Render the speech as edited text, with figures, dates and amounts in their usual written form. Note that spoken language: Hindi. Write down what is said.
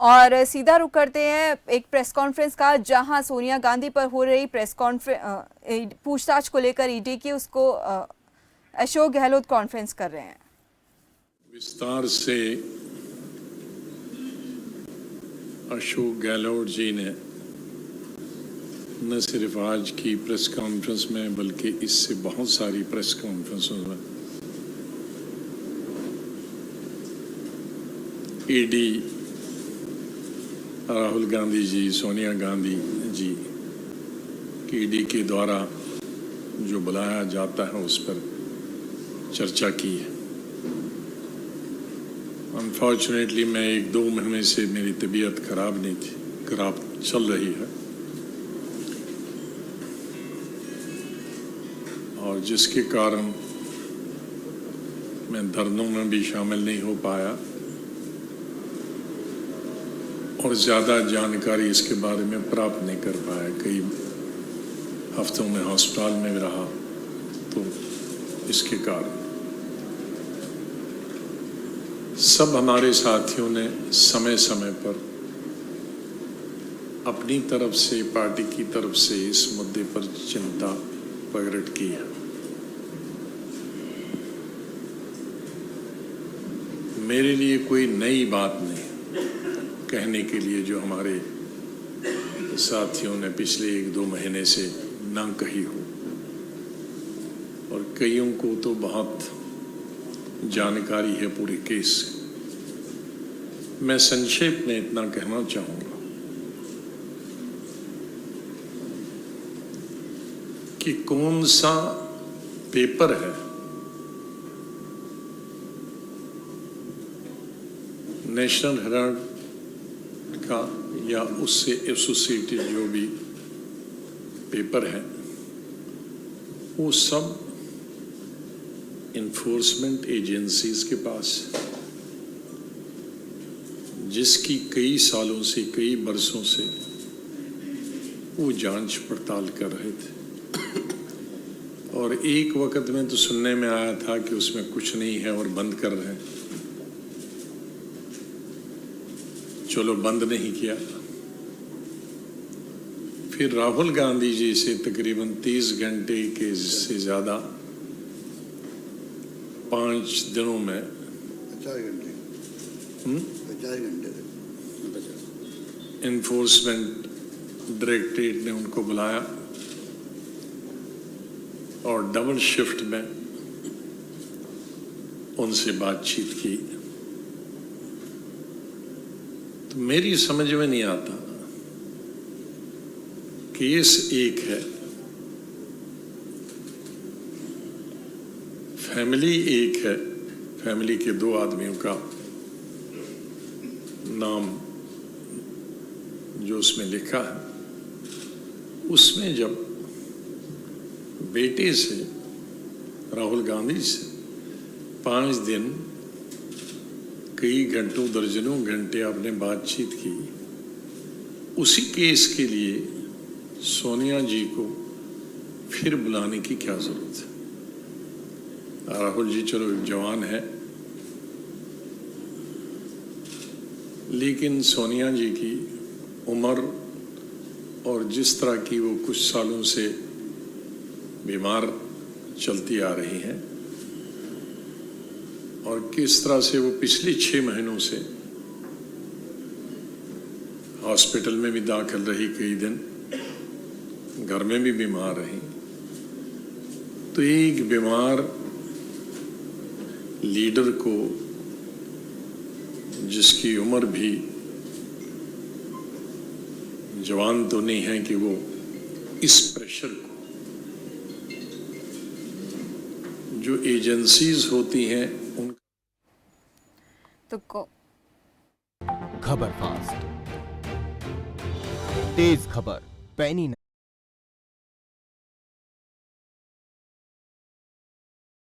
और सीधा रुख करते हैं एक प्रेस कॉन्फ्रेंस का, जहां सोनिया गांधी पर हो रही प्रेस कॉन्फ्रेंस पूछताछ को लेकर ईडी की उसको अशोक गहलोत कॉन्फ्रेंस कर रहे हैं। विस्तार से अशोक गहलोत जी ने न सिर्फ आज की प्रेस कॉन्फ्रेंस में बल्कि इससे बहुत सारी प्रेस कॉन्फ्रेंसों में ईडी राहुल गांधी जी, सोनिया गांधी जी ईडी के द्वारा जो बुलाया जाता है उस पर चर्चा की है। अनफॉर्चुनेटली मैं 1-2 महीने से मेरी तबीयत खराब चल रही है और जिसके कारण मैं धरनों में भी शामिल नहीं हो पाया और ज़्यादा जानकारी इसके बारे में प्राप्त नहीं कर पाया। कई हफ्तों में अस्पताल में रहा तो इसके कारण सब हमारे साथियों ने समय समय पर अपनी तरफ से, पार्टी की तरफ से इस मुद्दे पर चिंता प्रकट की है। मेरे लिए कोई नई बात नहीं कहने के लिए जो हमारे साथियों ने पिछले 1-2 महीने से ना कही हो, और कईयों को तो बहुत जानकारी है पूरे केस। मैं संक्षेप में इतना कहना चाहूंगा कि कौन सा पेपर है नेशनल हेराल्ड का या उससे एसोसिएटेड जो भी पेपर है, वो सब इन्फोर्समेंट एजेंसीज के पास, जिसकी कई सालों से, कई बरसों से वो जांच पड़ताल कर रहे थे और एक वक्त में तो सुनने में आया था कि उसमें कुछ नहीं है और बंद कर रहे हैं। चलो बंद नहीं किया। फिर राहुल गांधी जी से तकरीबन 30 घंटे के से ज़्यादा 5 दिनों में 50 घंटे इन्फोर्समेंट डायरेक्टरेट ने उनको बुलाया और डबल शिफ्ट में उनसे बातचीत की। तो मेरी समझ में नहीं आता, केस एक है, फैमिली एक है, फैमिली के 2 आदमियों का नाम जो उसमें लिखा है, उसमें जब बेटे से, राहुल गांधी से 5 दिन कई घंटों, दर्जनों घंटे आपने बातचीत की, उसी केस के लिए सोनिया जी को फिर बुलाने की क्या जरूरत है? राहुल जी चलो जवान है, लेकिन सोनिया जी की उम्र और जिस तरह की वो कुछ सालों से बीमार चलती आ रही हैं और किस तरह से वो पिछले 6 महीनों से हॉस्पिटल में भी दाखिल रही, कई दिन घर में भी बीमार रही, तो एक बीमार लीडर को, जिसकी उम्र भी जवान तो नहीं है कि वो इस प्रेशर को, जो एजेंसीज होती हैं उन तो खबर फास्ट, तेज खबर, पैनी